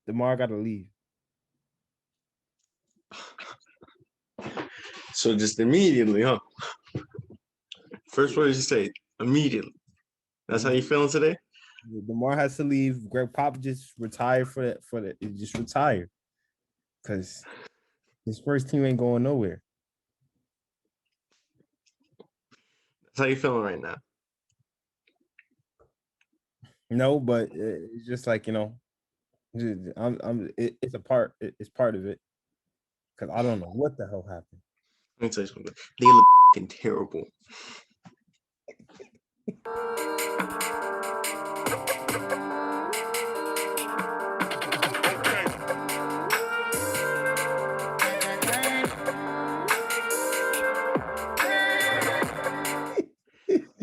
DeMar got to leave. So just immediately, huh? First word you say, immediately. That's how you feeling today? DeMar has to leave. Greg Pop just retired for that. Just retired because his first team ain't going nowhere. That's how you feeling right now. No, but it's just like, you know, it's a part. It's part of it because I don't know what the hell happened. Let me tell you something. They look terrible.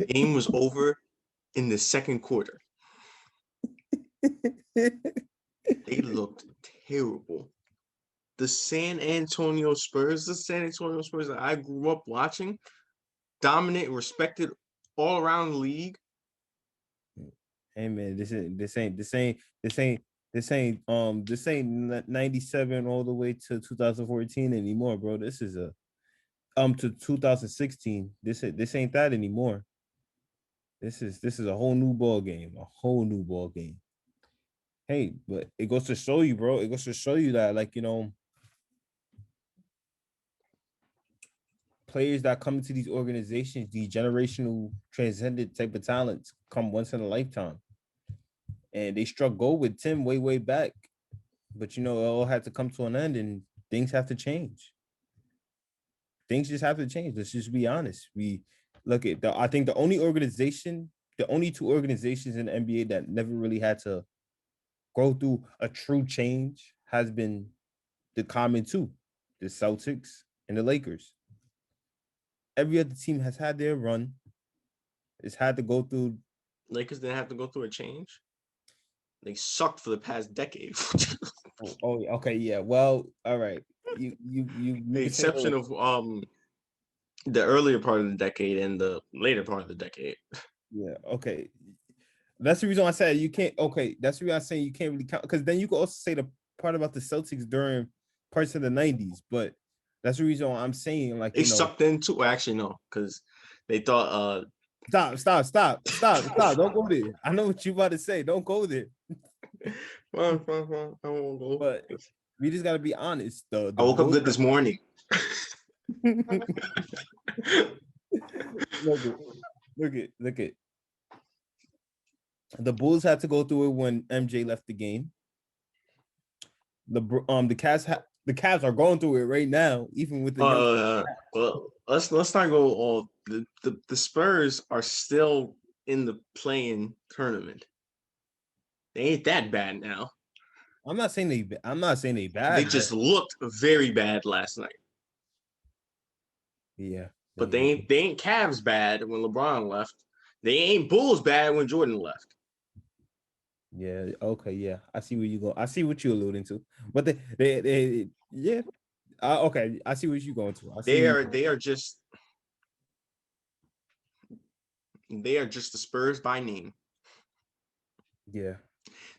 Game was over in the second quarter. They looked terrible. The San Antonio Spurs that I grew up watching, dominant, respected all around the league. Hey man, this ain't 97 all the way to 2014 anymore, bro. This is to 2016. This ain't that anymore. This is a whole new ball game, Hey, but it goes to show you, bro. It goes to show you that, like, you know, players that come into these organizations, these generational transcendent type of talents, come once in a lifetime. And they struck gold with Tim way back. But, you know, it all had to come to an end and things have to change. Things just have to change. Let's just be honest. We look at I think the only two organizations in the NBA that never really had to go through a true change has been the common two, the Celtics and the Lakers. Every other team has had their run. It's had to go through. Lakers didn't have to go through a change. They sucked for the past decade. Oh, okay, yeah. Well, all right. You the exception of the earlier part of the decade and the later part of the decade. Yeah, okay. That's the reason I said you can't. Okay, that's the reason I'm saying you can't really count, because then you could also say the part about the Celtics during parts of the 90s, but that's the reason why I'm saying, like, they sucked into. Actually, no, because they thought. Stop! Don't go there. I know what you about to say. Don't go there. Fine. I won't go. But we just gotta be honest. I woke up good this morning. Look at. The Bulls had to go through it when MJ left the game. The Cavs are going through it right now, even with the. Well, let's not go all. The Spurs are still in the play-in tournament. They ain't that bad now. I'm not saying they bad. They just looked very bad last night. Yeah, but they ain't Cavs bad when LeBron left. They ain't Bulls bad when Jordan left. Yeah. Okay. Yeah. I see where you go. I see what you're alluding to. But they yeah. Okay. I see what you're going to. They are just the Spurs by name. Yeah.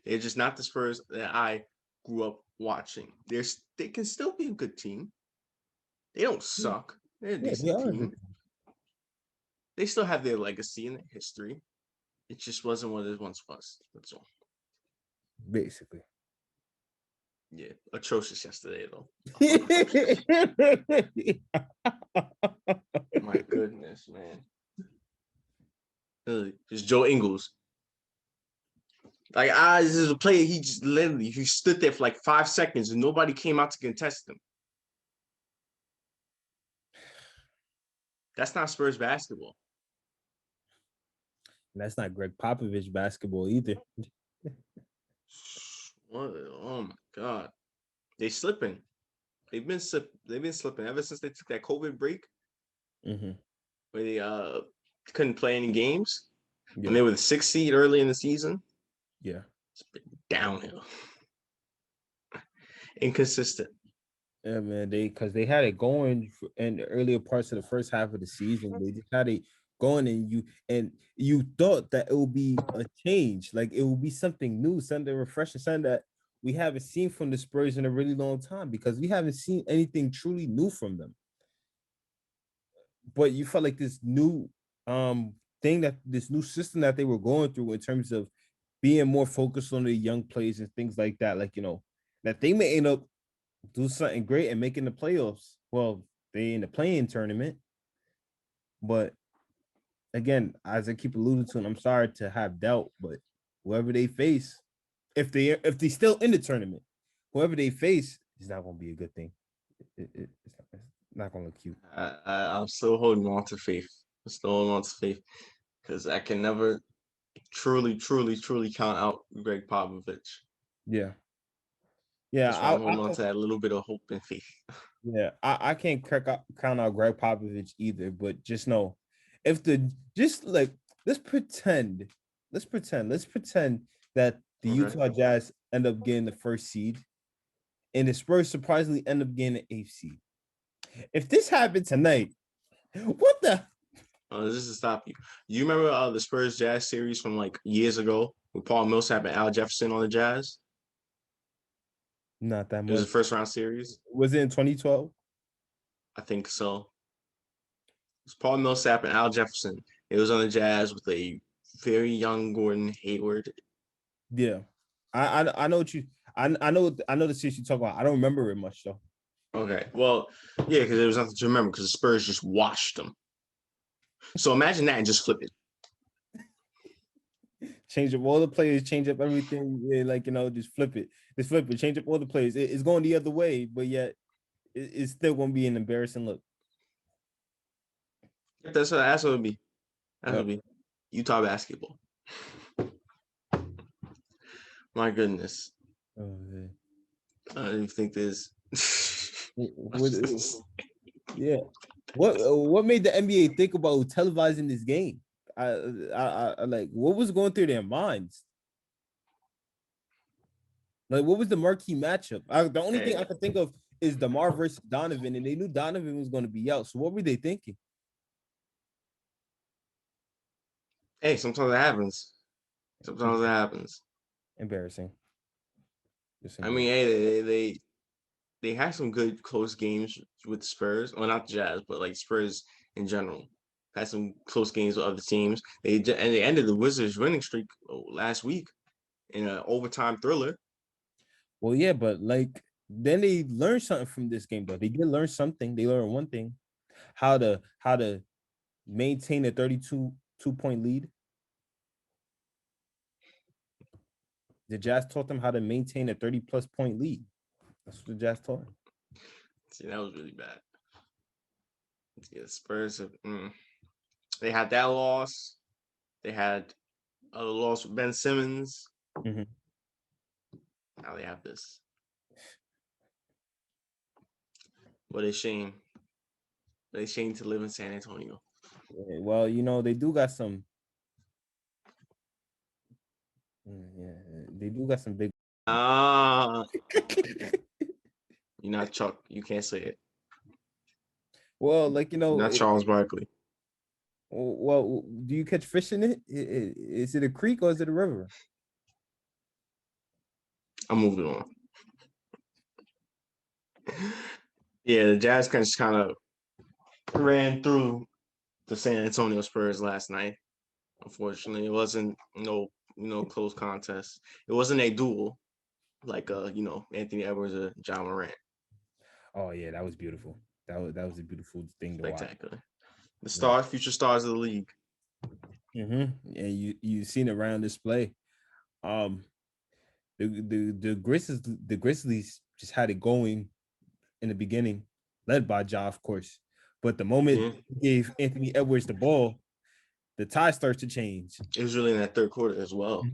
They're just not the Spurs that I grew up watching. They can still be a good team. They don't suck. They're a decent team. They still have their legacy and their history. It just wasn't what it once was. That's all. Basically. Yeah, atrocious yesterday though. My goodness, man. Just Joe Ingles. Like, this is a player. He just literally stood there for like 5 seconds and nobody came out to contest him. That's not Spurs basketball. That's not Greg Popovich basketball either. What? Oh my God, they slipping. They've been slipping ever since they took that COVID break, where they couldn't play any games. Yeah. And they were the 6th seed early in the season. Yeah, it's been downhill, inconsistent. Yeah, man. Because they had it going in the earlier parts of the first half of the season. They just had it going, and you thought that it would be a change, like it would be something new, something refreshing, something that we haven't seen from the Spurs in a really long time because we haven't seen anything truly new from them. But you felt like this new thing that this new system that they were going through in terms of being more focused on the young players and things like that, like that they may end up do something great and making the playoffs. Well, they in the playing tournament, but again, as I keep alluding to, and I'm sorry to have doubt, but whoever they face, if they still in the tournament, whoever they face is not going to be a good thing. It's not going to look cute. I'm still holding on to faith. I'm still holding on to faith because I can never truly count out Greg Popovich. Yeah. That's why I'm holding on to that little bit of hope and faith. Yeah, I can't count out Greg Popovich either, but just know if let's pretend that the Utah Jazz end up getting the first seed and the Spurs surprisingly end up getting the 8th seed. If this happened tonight, what the? This is to stop you. You remember the Spurs Jazz series from like years ago with Paul Millsap and Al Jefferson on the Jazz? Not that much. It was a first round series. Was it in 2012? I think so. It was Paul Millsap and Al Jefferson. It was on the Jazz with a very young Gordon Hayward. Yeah, I know what you I know the series you talk about. I don't remember it much though. Okay, well, yeah, because there was nothing to remember because the Spurs just washed them. So imagine that and just flip it. Change up all the players, change up everything, just flip it. Just flip it, change up all the players. It's going the other way, but yet it's still going to be an embarrassing look. That's what it would be. That would be Utah basketball. My goodness. Oh, man. I don't even think there's. Yeah. What made the NBA think about televising this game? I like what was going through their minds? Like, what was the marquee matchup? The only thing I could think of is DeMar versus Donovan, and they knew Donovan was going to be out. So what were they thinking? Hey, sometimes it happens. Sometimes it happens. Embarrassing. I mean, hey, they had some good close games with the Spurs. Well, not the Jazz, but like Spurs in general. Had some close games with other teams. They ended the Wizards' winning streak last week in an overtime thriller. Well, yeah, but like then they learned something from this game, though. They did learn something. They learned one thing: how to maintain a 32-point lead. The Jazz taught them how to maintain a 30+ point lead. That's what the Jazz taught them. See, that was really bad. Yeah, the Spurs they had that loss. They had a loss with Ben Simmons. Mm-hmm. Now they have this. What a shame. What a shame to live in San Antonio. Yeah, well, they do got some. Yeah, they do got some big. You're not Chuck. You can't say it. Well, You're not Charles Barkley. Well, do you catch fish in it? Is it a creek or is it a river? I'm moving on. Yeah, the Jazz just kind of ran through the San Antonio Spurs last night. Unfortunately, it wasn't no close contest. It wasn't a duel like Anthony Edwards or John Morant. Oh yeah, that was beautiful. That was a beautiful thing to watch. Spectacular. The future stars of the league. Mm-hmm. And you seen it right on display. The Grizzlies just had it going in the beginning, led by Ja, of course. But the moment he gave Anthony Edwards the ball, the tide starts to change. It was really in that third quarter as well.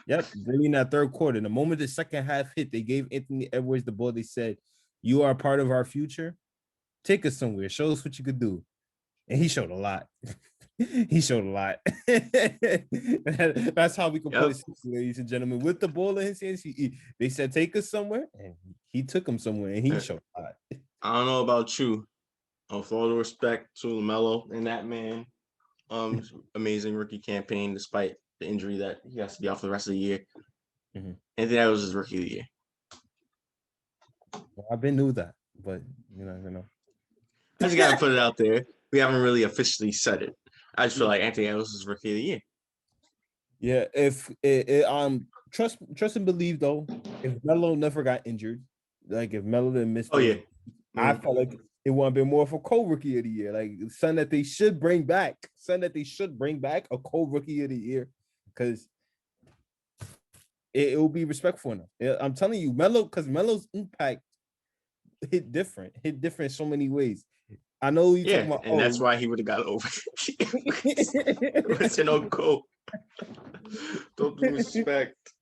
Yep, really in that third quarter. The moment the second half hit, they gave Anthony Edwards the ball. They said, "You are a part of our future. Take us somewhere. Show us what you could do." And he showed a lot. He showed a lot. That's how we can play, ladies and gentlemen. With the ball in his hands, they said, "Take us somewhere," and he took him somewhere, and he showed a lot. I don't know about you. For all the respect to LaMelo and that man, amazing rookie campaign despite the injury that he has to be off for the rest of the year. Mm-hmm. Anthony Edwards is rookie of the year. Well, I've been knew that, but you know. I just gotta put it out there. We haven't really officially said it. I just feel like Anthony Edwards is rookie of the year. Yeah, if trust and believe though, if Melo never got injured, like if Melo didn't miss Oh those, yeah. I felt like it would have been more of a co-rookie of the year, like son that they should bring back, a co-rookie of the year, because it will be respectful enough. I'm telling you, because Melo's impact hit different in so many ways. I know you Yeah, talking about, and that's why he would have got over. With no go. Don't disrespect.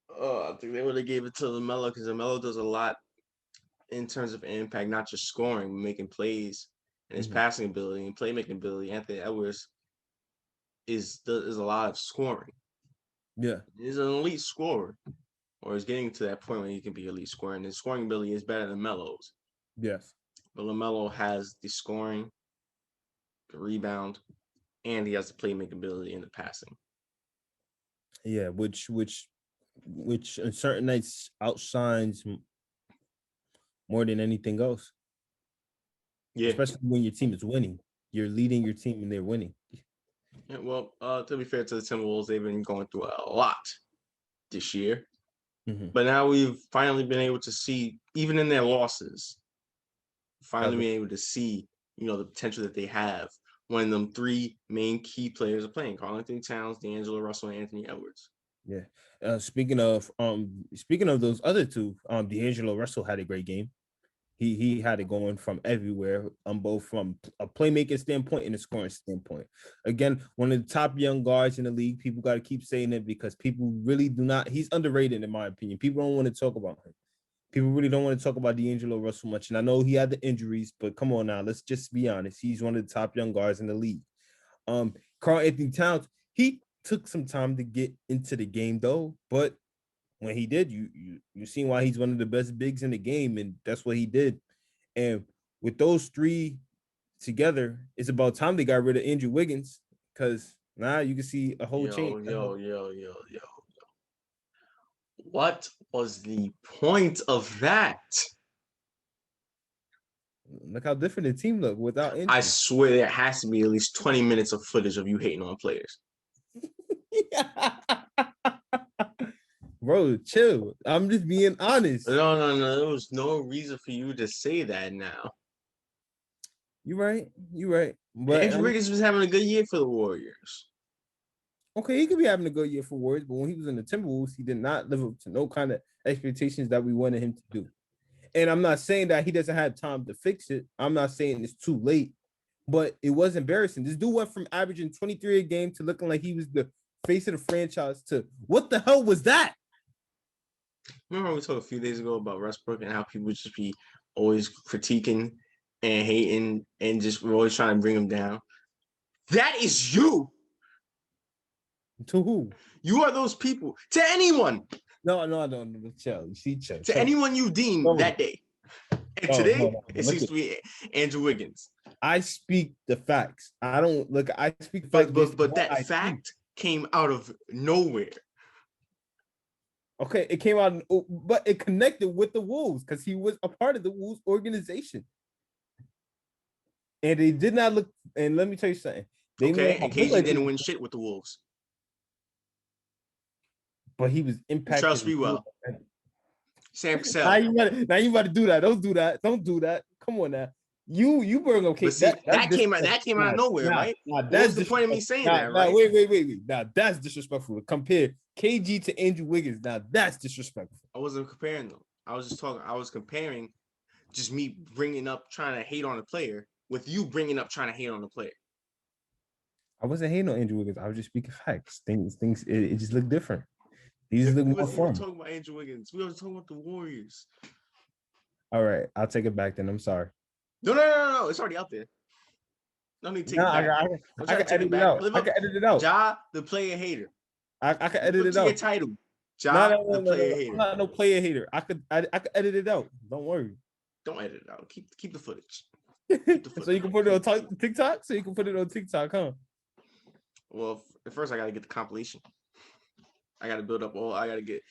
I think they would have gave it to LaMelo because LaMelo does a lot in terms of impact, not just scoring, making plays and his passing ability and playmaking ability. Anthony Edwards is a lot of scoring. Yeah, He's an elite scorer, or is getting to that point where he can be elite scorer, and his scoring ability is better than Melo's. yes, But LaMelo has the scoring, the rebound, and he has the playmaking ability and the passing. yeah, which on certain nights outshines more than anything else. Yeah. Especially when your team is winning. You're leading your team and they're winning. Yeah, well, to be fair to the Timberwolves, they've been going through a lot this year. But now we've finally been able to see, even in their losses, finally being able to see, the potential that they have when them three main key players are playing: Karl-Anthony Towns, D'Angelo Russell, and Anthony Edwards. Yeah. Speaking of those other two, D'Angelo Russell had a great game. He had it going from everywhere, both from a playmaking standpoint and a scoring standpoint. Again, one of the top young guards in the league. People got to keep saying it because people really do not. He's underrated in my opinion. People don't want to talk about him. People really don't want to talk about D'Angelo Russell much. And I know he had the injuries, but come on now, let's just be honest. He's one of the top young guards in the league. Karl-Anthony Towns, he took some time to get into the game though, but when he did, you seen why he's one of the best bigs in the game, and that's what he did. And with those three together, it's about time they got rid of Andrew Wiggins, because now you can see a whole change. Yo. What was the point of that? Look how different the team looked without injury. I swear there has to be at least 20 minutes of footage of you hating on players. Bro, chill. I'm just being honest. No. There was no reason for you to say that now. You're right. But Andrew Wiggins was having a good year for the Warriors. Okay, he could be having a good year for Warriors, but when he was in the Timberwolves, he did not live up to no kind of expectations that we wanted him to do. And I'm not saying that he doesn't have time to fix it. I'm not saying it's too late, but it was embarrassing. This dude went from averaging 23 a game to looking like he was the face of the franchise to what the hell was that? Remember we talked a few days ago about Westbrook and how people would just be always critiquing and hating and just we're always trying to bring him down. That is you. To who? You are those people. To anyone. No. Chill. You see, chill. To anyone you deem that day. And today, it seems to be Andrew Wiggins. I speak the facts. I don't look. I speak facts. But that fact came out of nowhere. Okay, it came out, but it connected with the Wolves because he was a part of the Wolves organization. And they did not look. And let me tell you something. And KG didn't win shit with the Wolves. But he was impacted. Trust me well. Sam Cassell. Now you about to do that. Don't do that. Come on now. You bring up KG. That came out of nowhere, right? What was the point of me saying that, right? Wait. Now that's disrespectful to compare KG to Andrew Wiggins. Now that's disrespectful. I wasn't comparing them. I was comparing just me bringing up trying to hate on the player with you bringing up trying to hate on the player. I wasn't hating on Andrew Wiggins. I was just speaking facts. Things it just looked different. He just looked more fun. We were talking about Andrew Wiggins. We were talking about the Warriors. All right, I'll take it back then. I'm sorry. No. It's already out there. No need to take it back. I can edit it out. I can edit it out. Ja, the player hater. I can edit it out. Your title. Ja, the player hater. I'm not no player hater. I could edit it out. Don't worry. Don't edit it out. Keep the footage. So you can put it on TikTok? So you can put it on TikTok, huh? Well, first I got to get the compilation. I got to build up I got to get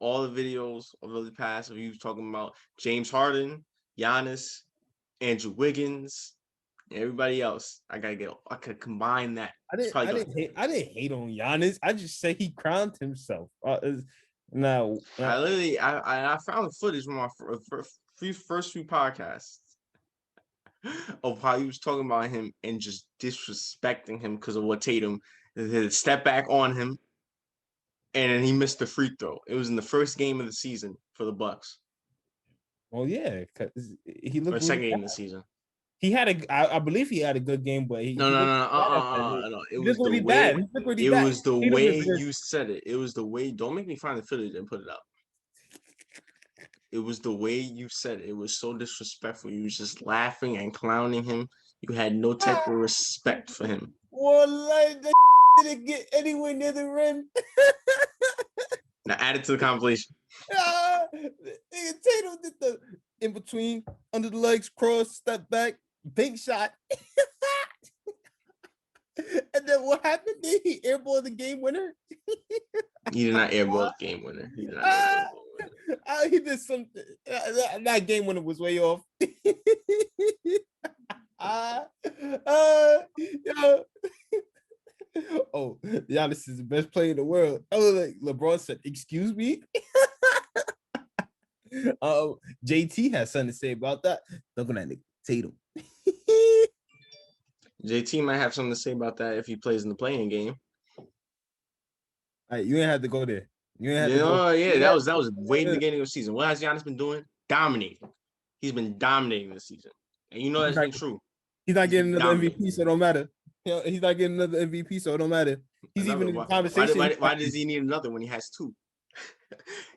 all the videos over the past of you talking about James Harden, Giannis, Andrew Wiggins, and everybody else. I could combine that. I didn't hate on Giannis. I just say he crowned himself. I found the footage from my first few podcasts of how he was talking about him and just disrespecting him because of what Tatum did, step back on him, and then he missed the free throw. It was in the first game of the season for the Bucks. Well, yeah, because he looked or second game of the season. He had I believe he had a good game, but he no. It was the way. It was the way you said it. It was the way. Don't make me find the footage and put it up. It was the way you said it. It was so disrespectful. You was just laughing and clowning him. You had no type of respect for him. Well, like that didn't get anywhere near the rim. Now add it to the compilation. Tatum did the in between, under the legs, cross, step back, big shot. And then what happened? Did he airball the game winner? He did not airball the game winner. He did not airball. He did something. That game winner was way off. Oh, Giannis is the best player in the world. I was like, LeBron said, "Excuse me." JT has something to say about that. Looking at Tatum. JT might have something to say about that if he plays in the playing game. All right, you ain't have to go there. That was way in the beginning of the season. What has Giannis been doing? Dominating. He's been dominating this season, and you know that's been true. He's not getting another MVP, so it don't matter. He's not getting another MVP, so it don't matter. He's even in the conversation. Why does he need another when he has two?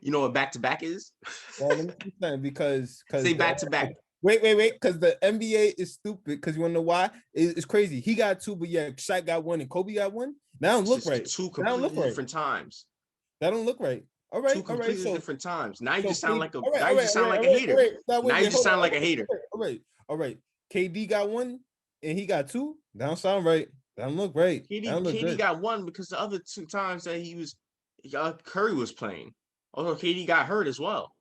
You know what back-to-back is? Well, let me see something because say back-to-back. Wait, because the NBA is stupid. Because you want to know why? It's crazy. He got two, but yeah, Shaq got one and Kobe got one. That don't look right. Two completely different times. That don't look right. All right, two completely different times. Now you just sound like a hater. Now you just sound like a hater. All right. KD got one and he got two. That don't sound right. That don't look right. KD got one because the other two times that Curry was playing. Also, KD got hurt as well.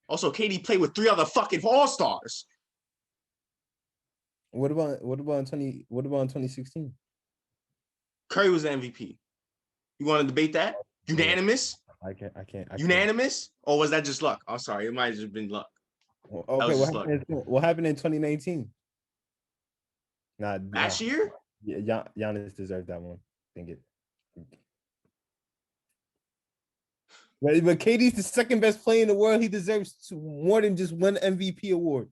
Also, KD played with 3 other fucking All-Stars. What about in 2016? Curry was the MVP. You want to debate that? Unanimous? I can't. Unanimous? Or was that just luck? I'm sorry, it might have just been luck. Okay, what happened in 2019? Last year? Yeah, Giannis deserved that one. Think it. But KD's the second best player in the world. He deserves more than just one MVP award.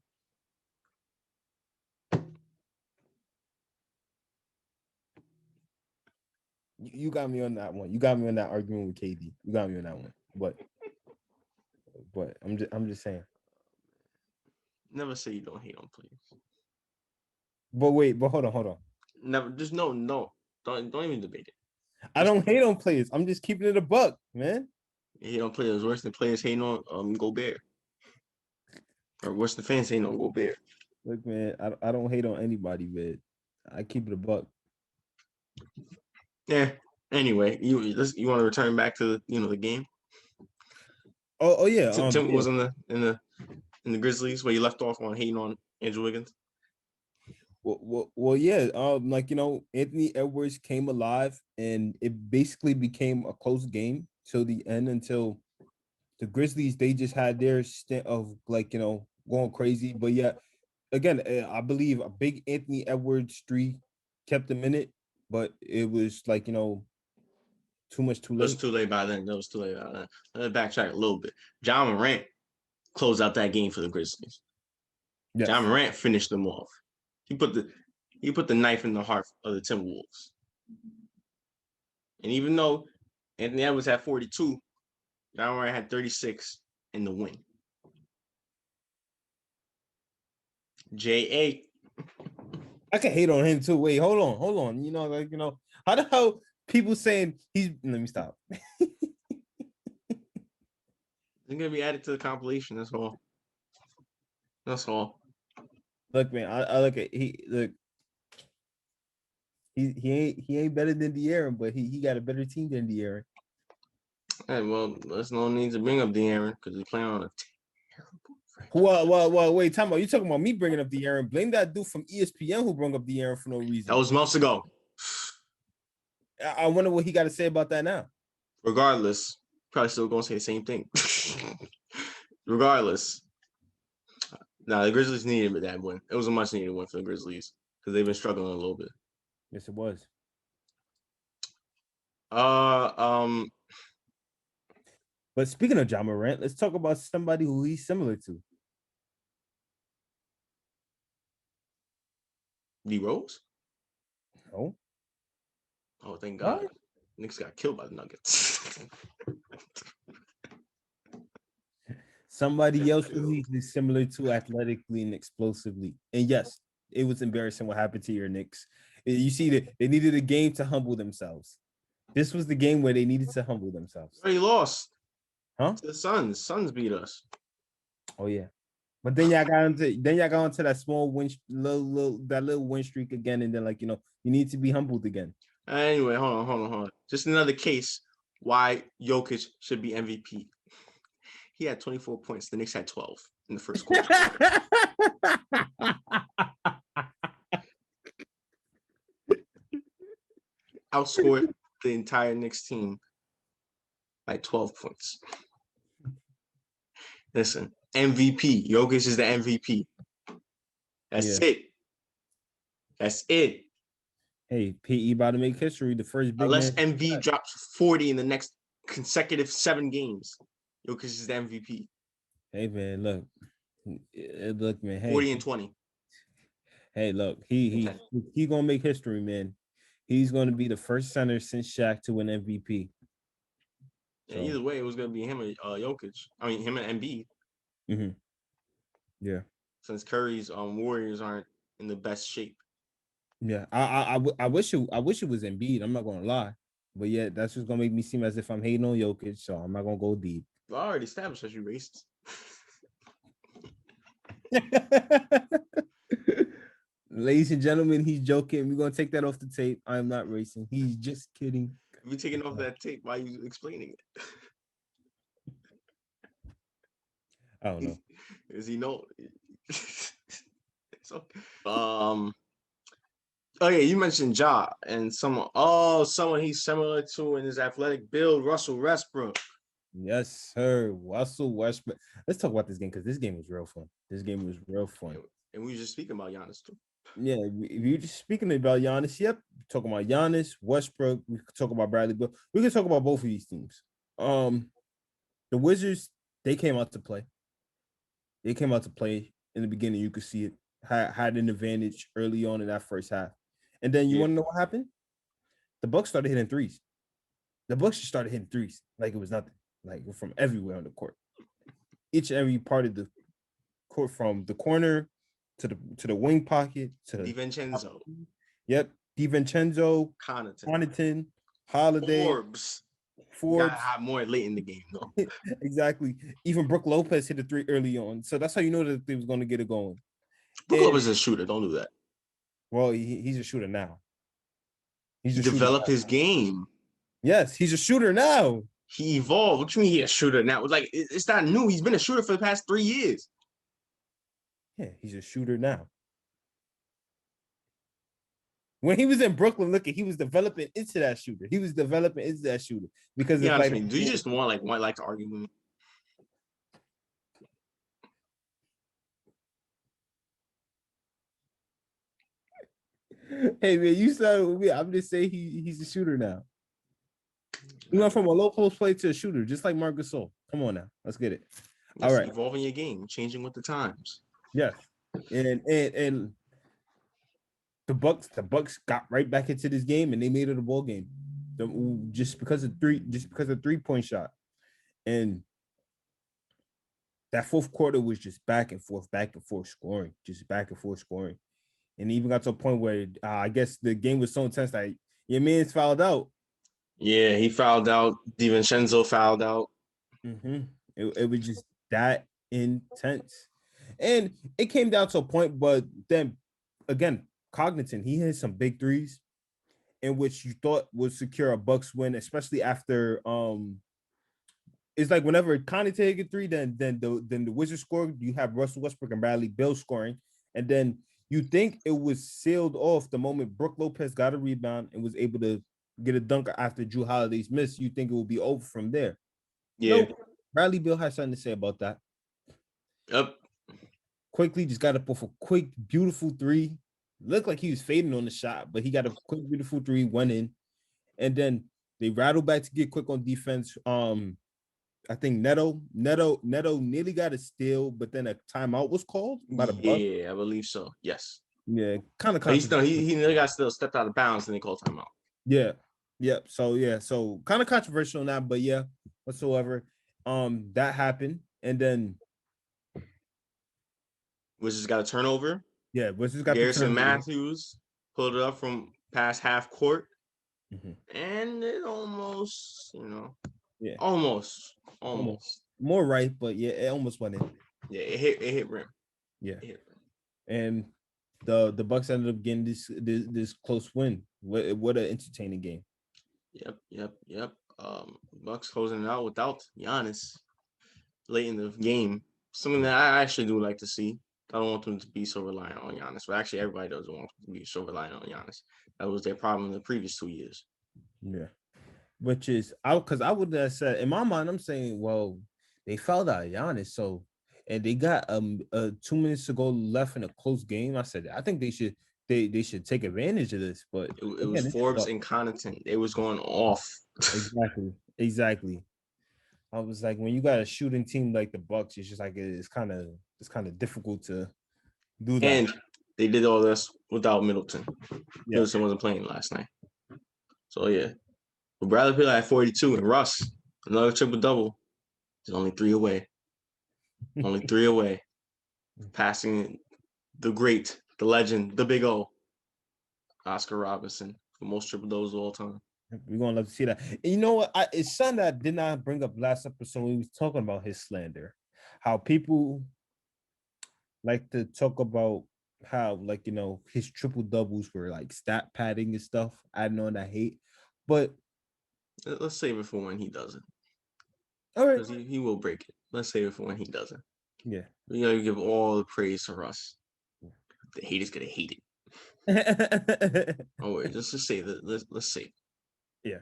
You got me on that one. You got me on that argument with KD. You got me on that one. But I'm just saying. Never say you don't hate on players. But hold on. Never. Just no. Don't even debate it. I don't hate on players. I'm just keeping it a buck, man. You hate on players worse than players hating on Gobert. Or worse than fans hating on Gobert. Look, man, I don't hate on anybody, man. I keep it a buck. Yeah. Anyway, you want to return back to the game? Oh yeah. Tim was in the Grizzlies where you left off on hating on Andrew Wiggins. Well, yeah. Anthony Edwards came alive, and it basically became a close game till the end. Until the Grizzlies, they just had their stint of going crazy. But yeah, again, I believe a big Anthony Edwards streak kept them in it, but it was too much too late. It was too late by then. Let's backtrack a little bit. John Morant closed out that game for the Grizzlies. Yes. John Morant finished them off. He put the knife in the heart of the Timberwolves. And even though Anthony Edwards had 42, John Morant had 36 in the win. J.A. I can hate on him too. Wait, hold on. How the hell people saying he's? Let me stop. It's gonna be added to the compilation. That's all. Look, man. I look at he ain't better than De'Aaron, but he got a better team than De'Aaron. Hey, well, there's no need to bring up De'Aaron because he's playing on a terrible. Well, wait, time out. You talking about me bringing up De'Aaron? Blame that dude from ESPN who brought up De'Aaron for no reason. That was months ago. I wonder what he got to say about that now. Regardless, probably still gonna say the same thing. Regardless, the Grizzlies needed that win. It was a much needed win for the Grizzlies because they've been struggling a little bit. Yes, it was. But speaking of Ja Morant, let's talk about somebody who he's similar to. D Rose? No. Oh, thank God. What? Knicks got killed by the Nuggets. Somebody else who he's similar to athletically and explosively. And yes, it was embarrassing what happened to your Knicks. You see that they needed a game to humble themselves. This was the game where they needed to humble themselves. They lost. Huh? To the Suns. Suns beat us. Oh yeah. But then y'all got into that small win, little win streak again, and then you need to be humbled again. Anyway, hold on. Just another case why Jokic should be MVP. He had 24 points. The Knicks had 12 in the first quarter. Outscored the entire Knicks team by 12 points. Listen, MVP. Jokic is the MVP. That's it. That's it. Hey, PE about to make history. The first big unless MV drops 40 in the next consecutive 7 games, Jokic is the MVP. Hey man, look, man. Hey, 40 and 20. Hey, look, he gonna make history, man. He's gonna be the first center since Shaq to win MVP. So. Either way, it was gonna be him and Jokic. I mean, him and Embiid. Mm-hmm. Yeah. Since Curry's Warriors aren't in the best shape. Yeah, I wish it was Embiid. I'm not gonna lie, but yeah, that's just gonna make me seem as if I'm hating on Jokic. So I'm not gonna go deep. Well, I already established that you racist. Ladies and gentlemen, he's joking. We're gonna take that off the tape. I am not racing. He's just kidding. If you're taking off that tape, why are you explaining it? I don't know. Is he know? So, oh yeah, you mentioned Ja and someone he's similar to in his athletic build, Russell Westbrook. Yes, sir. Russell Westbrook. Let's talk about this game because this game was real fun. And we were just speaking about Giannis too. Yeah, we were just speaking about Giannis. Yep, talking about Giannis, Westbrook. We could talk about Bradley Beal. We could talk about both of these teams. The Wizards, they came out to play. They came out to play in the beginning. You could see it had an advantage early on in that first half, and then you want to know what happened? The Bucks started hitting threes. The Bucks just started hitting threes like it was nothing, like from everywhere on the court. Each and every part of the court, from the corner to the wing pocket to DiVincenzo. Yep, DiVincenzo, Connaughton, Holiday, Forbes. Gotta have more late in the game though. Exactly. Even Brook Lopez hit a 3 early on, so that's how you know that they was going to get it going. Brook Lopez is a shooter. Don't do that. Well, he's a shooter now. He developed his game. Yes, he's a shooter now. He evolved. What do you mean he's a shooter now? Like, it's not new. He's been a shooter for the past 3 years. Yeah, he's a shooter now. When he was in Brooklyn, he was developing into that shooter. Because yeah, do you just want to argue with me? Hey man, you started with me. I'm just saying he's a shooter now. You went from a low post play to a shooter, just like Marc Gasol. Come on now, let's get it. All right, evolving your game, changing with the times. Yes, and the Bucks got right back into this game and they made it a ball game, just because of 3-point shot, and that fourth quarter was just back and forth scoring, and even got to a point where I guess the game was so intense that your man's fouled out. Yeah, he fouled out. DiVincenzo fouled out. Mm-hmm. It was just that intense, and it came down to a point. But then again, Connaughton, he hit some big threes, in which you thought would secure a Bucks win, especially after it's like whenever Connie take a three, then the Wizards score. You have Russell Westbrook and Bradley Beal scoring, and then you think it was sealed off the moment Brook Lopez got a rebound and was able to get a dunk after Drew Holiday's miss. You think it will be over from there? Yeah. Nope. Bradley Beal has something to say about that. Yep. Quickly just got up off a quick, beautiful three. Looked like he was fading on the shot, but he got a quick, beautiful three, went in, and then they rattled back to get quick on defense. I think Neto nearly got a steal, but then a timeout was called by the Bucks. Yeah, I believe so. Yes. Yeah, kind of. But he nearly got still stepped out of bounds and they called timeout. Yeah, yep. So kind of controversial on that, but yeah, whatsoever. That happened, and then Wizards got a turnover. yeah, Wizards got Garrison the turnover. Matthews pulled it up from past half court, and it almost, Yeah, almost more right, but yeah, it almost went in. Yeah, it hit rim. Yeah, it hit rim. And the Bucks ended up getting this close win. What an entertaining game. Yep. Bucks closing it out without Giannis late in the game. Something that I actually do like to see. I don't want them to be so reliant on Giannis, but actually everybody doesn't want to be so reliant on Giannis. That was their problem in the previous 2 years. Yeah, which is because I would have said in my mind, I'm saying, well, they fouled out Giannis, so and they got 2 minutes to go left in a close game. I said I think they should take advantage of this, but it was Forbes and Connaughton. It was going off. Exactly. I was like, when you got a shooting team like the Bucks, it's just like it's kind of difficult to do that. And they did all this without Middleton. Yeah. Middleton wasn't playing last night. So yeah. But Bradley Beal at 42 and Russ, another triple double. He's only 3 away. Only 3 away. Passing the great, the legend, the big O, Oscar Robertson, for most triple doubles of all time. We're gonna love to see that. And you know what? It's something that I did not bring up last episode when we was talking about his slander. How people like to talk about how, like, his triple doubles were like stat padding and stuff. I know that hate, but let's save it for when he does it. All right, because he will break it. Let's save it for when he does it. Yeah, you give all the praise to Russ. The haters gonna hate it. Oh wait, let's just say that. Let's save it. Yeah.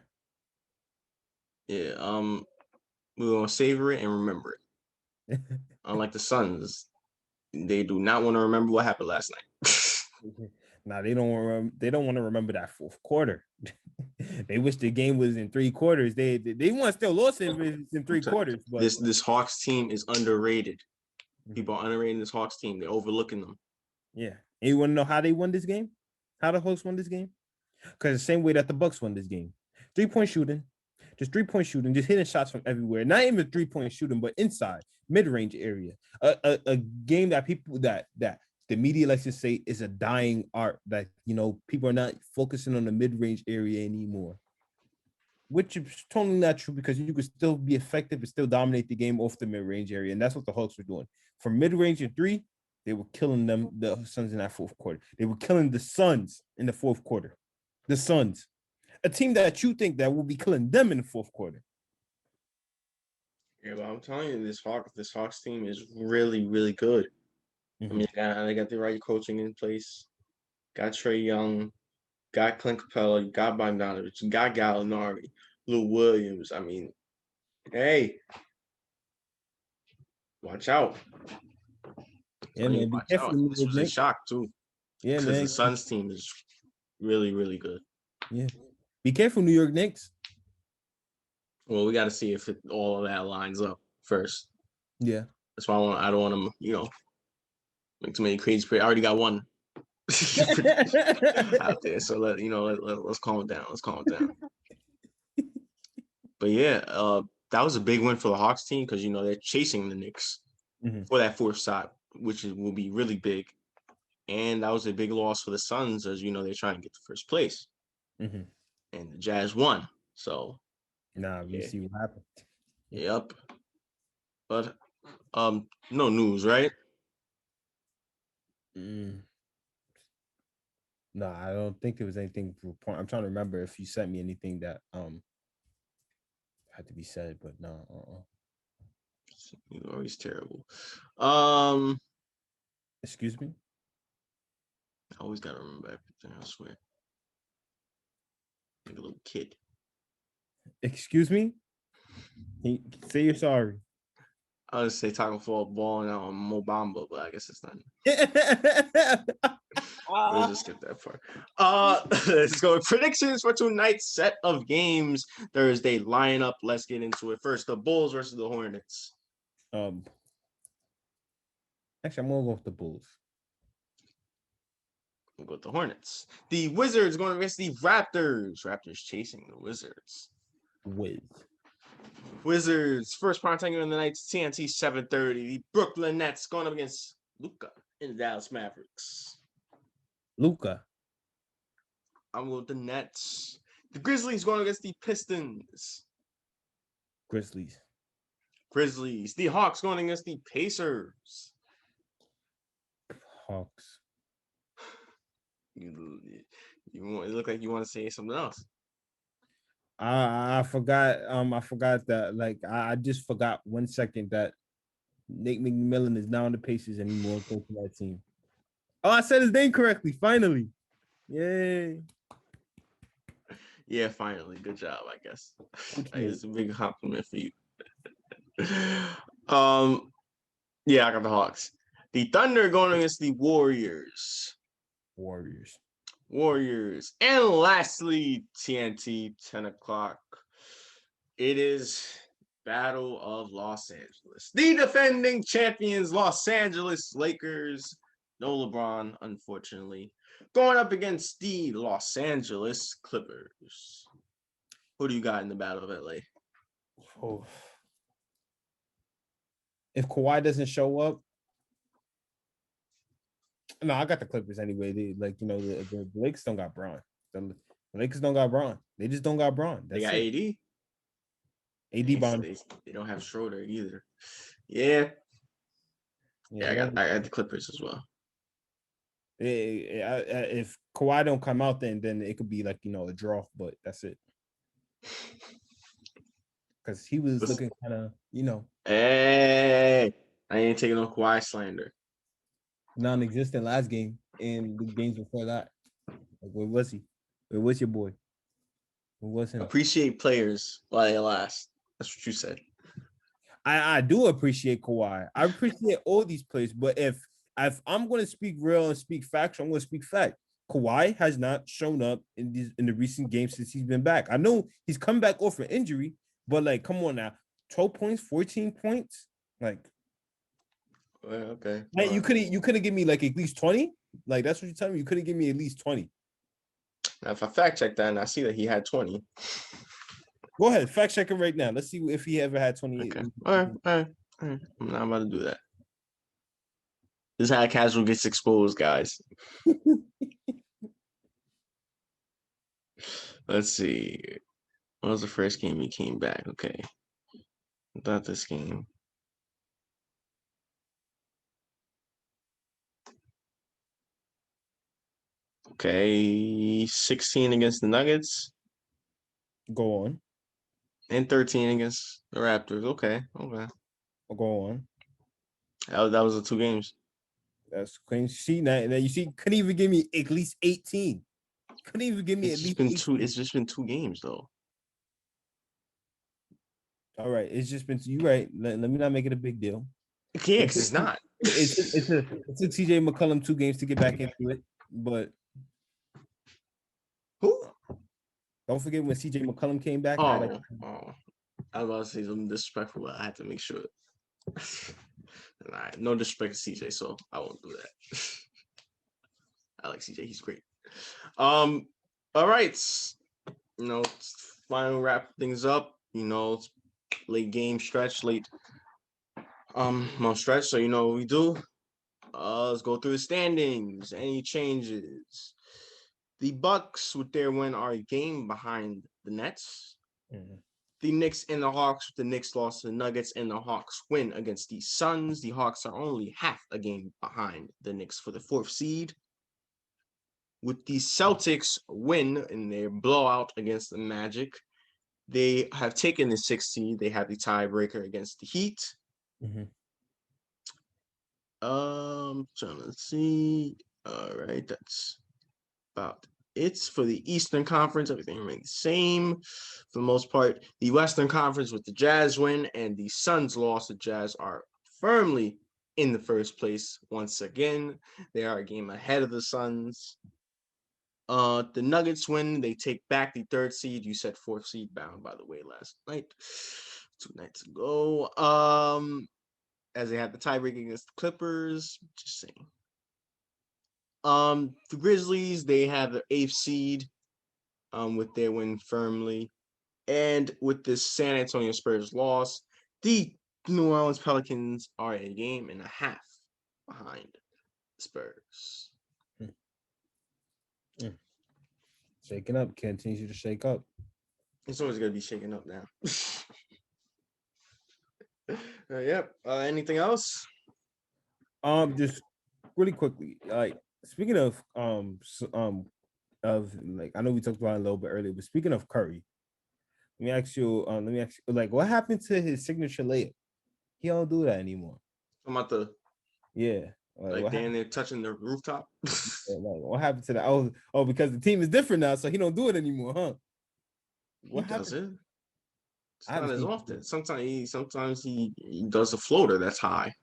We're gonna savor it and remember it. Unlike the Suns, they do not want to remember what happened last night. Nah, they don't want to remember that fourth quarter. They wish the game was in 3 quarters. They want to still lost it in 3 quarters. But this Hawks team is underrated. People are underrating this Hawks team. They're overlooking them. Yeah. And you want to know how they won this game? How the Hawks won this game? Because the same way that the Bucks won this game. 3-point shooting. Just 3-point shooting. Just hitting shots from everywhere. Not even 3-point shooting, but inside, mid-range area. A game that people that the media likes to say is a dying art. That, people are not focusing on the mid-range area anymore. Which is totally not true, because you could still be effective and still dominate the game off the mid-range area. And that's what the Hawks were doing. From mid-range and 3, they were killing the Suns in that fourth quarter. They were killing the Suns in the fourth quarter. The Suns. A team that you think that will be killing them in the fourth quarter. Yeah, but I'm telling you, this Hawks team is really, really good. I mean, they got the right coaching in place. Got Trae Young, got Clint Capella, got Bogdanovich, got Gallinari, Lou Williams. I mean, hey, watch out. Yeah, man. Be careful. This was a shock, too. Yeah, man. Because the Suns team is really, really good. Yeah. Be careful, New York Knicks. Well, we got to see if all of that lines up first. Yeah. That's why I don't want to, make too many crazy plays. I already got one out there. So let's calm it down. Let's calm it down. But yeah, that was a big win for the Hawks team, because they're chasing the Knicks for that fourth spot, which will be really big. And that was a big loss for the Suns, as they're trying to get to first place. And the Jazz won. So we see what happened. Yep. But no news, right? No, I don't think there was anything to report. I'm trying to remember if you sent me anything that had to be said, but no. You're always terrible. Excuse me? I always gotta remember everything, I swear. Like a little kid. Excuse me? Say you're sorry. I would say Taco Fall balling out on Mobamba, but I guess it's not. We'll just skip that part. Let's go. Predictions for tonight's set of games. Thursday lineup. Let's get into it. First, the Bulls versus the Hornets. Actually, I'm gonna go with the Bulls. We'll go with the Hornets. The Wizards going against the Raptors. Raptors chasing the Wizards. Wizards first prime time in the night. TNT 7:30. The Brooklyn Nets going up against Luka and the Dallas Mavericks. Luka. I'm with the Nets. The Grizzlies going against the Pistons. Grizzlies. The Hawks going against the Pacers. Hawks. You look like you want to say something else. I forgot. I forgot that. Like I just forgot 1 second that Nate McMillan is not on the Pacers anymore. Coaching that team. Oh, I said his name correctly. Finally. Yay. Yeah, finally. Good job, I guess. It's a big compliment for you. Yeah, I got the Hawks. The Thunder going against the Warriors. And lastly, TNT 10 o'clock. It is Battle of Los Angeles. The defending champions, Los Angeles Lakers. No LeBron, unfortunately. Going up against the Los Angeles Clippers. Who do you got in the Battle of LA? Oh. If Kawhi doesn't show up, no, I got the Clippers anyway. They the Lakers don't got Braun. The Lakers don't got Braun. They just don't got Braun. They got AD. AD bomb. They don't have Schroeder either. Yeah, I got the Clippers as well. If Kawhi don't come out, then it could be like a draw, but that's it. Because he was looking kind of Hey, I ain't taking no Kawhi slander. Non-existent last game and the games before that. Like, where was he? Where was your boy? Where was him? Appreciate players while they last. That's what you said. I do appreciate Kawhi. I appreciate all these players, but if I'm going to speak real and speak factual, I'm going to speak fact. Kawhi has not shown up in the recent games since he's been back. I know he's come back off an injury, but like, come on now, 12 points, 14 points, like. Well, okay. Hey, you couldn't give me like at least 20. Like that's what you're telling me. You couldn't give me at least 20. Now, if I fact check that and I see that he had 20. Go ahead, fact check it right now. Let's see if he ever had 20. Okay. All right. I'm not about to do that. This is how casual gets exposed, guys. Let's see. What was the first game he came back? Okay. Not this game. Okay. 16 against the Nuggets. Go on. And 13 against the Raptors. Okay. Go on. That was the 2 games. That's crazy. See now you see, couldn't even give me at least 18. Couldn't even give me It's at least been 18. two. It's just been 2 games though. All right, it's just been you right. Let me not make it a big deal. Yeah, because it's not. It took CJ McCollum 2 games to get back into it, but who? Don't forget when CJ McCollum came back. I was about to say something disrespectful, but I had to make sure. All right, no disrespect to CJ, so I won't do that. I like CJ; he's great. All right, final wrap things up. It's late game stretch, stretch. So what we do. Let's go through the standings. Any changes? The Bucks with their win are a game behind the Nets. Mm-hmm. The Knicks and the Hawks with the Knicks lost to the Nuggets and the Hawks win against the Suns. The Hawks are only half a game behind the Knicks for the 4th seed. With the Celtics win in their blowout against the Magic, they have taken the 6th seed. They have the tiebreaker against the Heat. Mm-hmm. Trying to see. All right, that's about it's for the Eastern Conference. Everything remains the same for the most part. The Western Conference with the Jazz win and the Suns loss. The Jazz are firmly in the first place once again. They are a game ahead of the Suns. The Nuggets win. They take back the third seed. You said fourth seed bound, by the way, last night, 2 nights ago. As they had the tiebreak against the Clippers. Just saying. The Grizzlies, they have the eighth seed, with their win firmly. And with this San Antonio Spurs loss, the New Orleans Pelicans are a game and a half behind the Spurs. Shaking up, continues to shake up. It's always going to be shaking up now. Yep. Anything else? Just really quickly, like speaking of like I know we talked about it a little bit earlier, but speaking of Curry, let me ask you, like, what happened to his signature layup? He don't do that anymore. I'm about to, Yeah, like Dan, they're touching the rooftop. Like, what happened to that? Oh, because the team is different now, so he don't do it anymore, huh? What he does it. It's I not as often. Sometimes he does a floater that's high.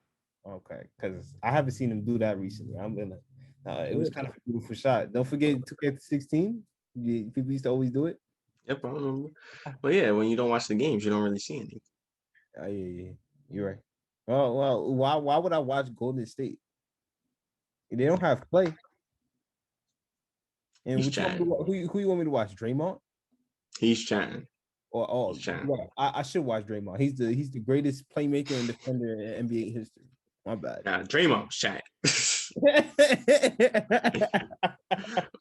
Okay, because I haven't seen him do that recently. It was kind of a beautiful shot. Don't forget 2K16. People used to always do it. Yep, I remember. But yeah, when you don't watch the games, you don't really see anything. Yeah, you're right. Well, why would I watch Golden State? They don't have play. And He's chatting. who you want me to watch? Draymond? He's chatting. He's chatting. Yeah, I should watch Draymond. He's the greatest playmaker and defender in NBA history. My bad. Nah, Draymond's chatting.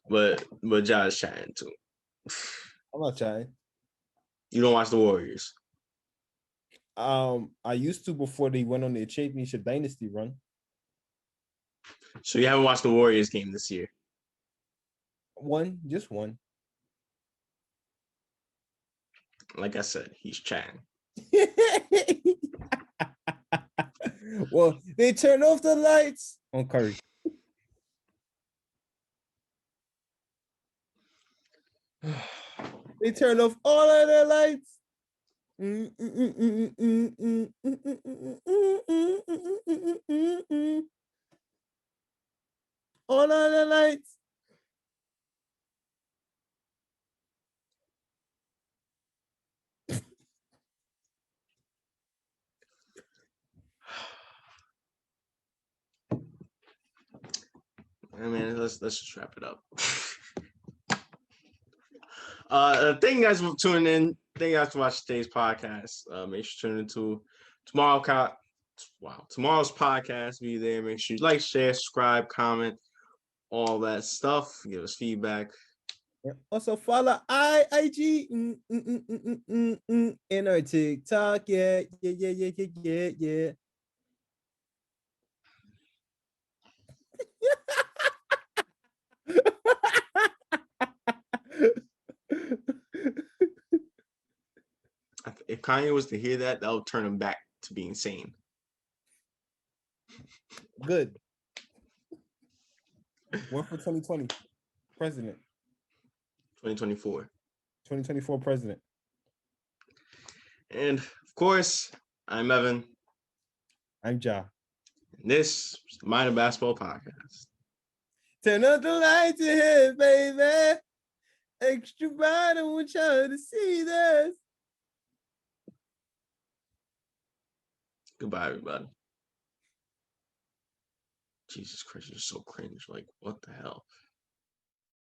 but Josh chatting too. I'm not chatting. You don't watch the Warriors? I used to before they went on their championship dynasty run. So you haven't watched the Warriors game this year? Just one. Like I said, he's chatting. Well, they turned off the lights on Curry. They turned off all of their lights. All of the lights. I mean, let's just wrap it up. Thank you guys for tuning in. Thank you guys for watching today's podcast. Make sure to tune into tomorrow's podcast. Be there. Make sure you like, share, subscribe, comment, all that stuff. Give us feedback. Also follow IG and our TikTok. Yeah. If Kanye was to hear that, that'll turn him back to being sane. Good. One for 2020 president. 2024. 2024 president. And of course, I'm Evan. I'm Ja. And this is the Mind of Basketball Podcast. Turn up the lights in here, baby. Extra bright, I want y'all to see this. Goodbye, everybody. Jesus Christ, you're so cringe. Like, what the hell?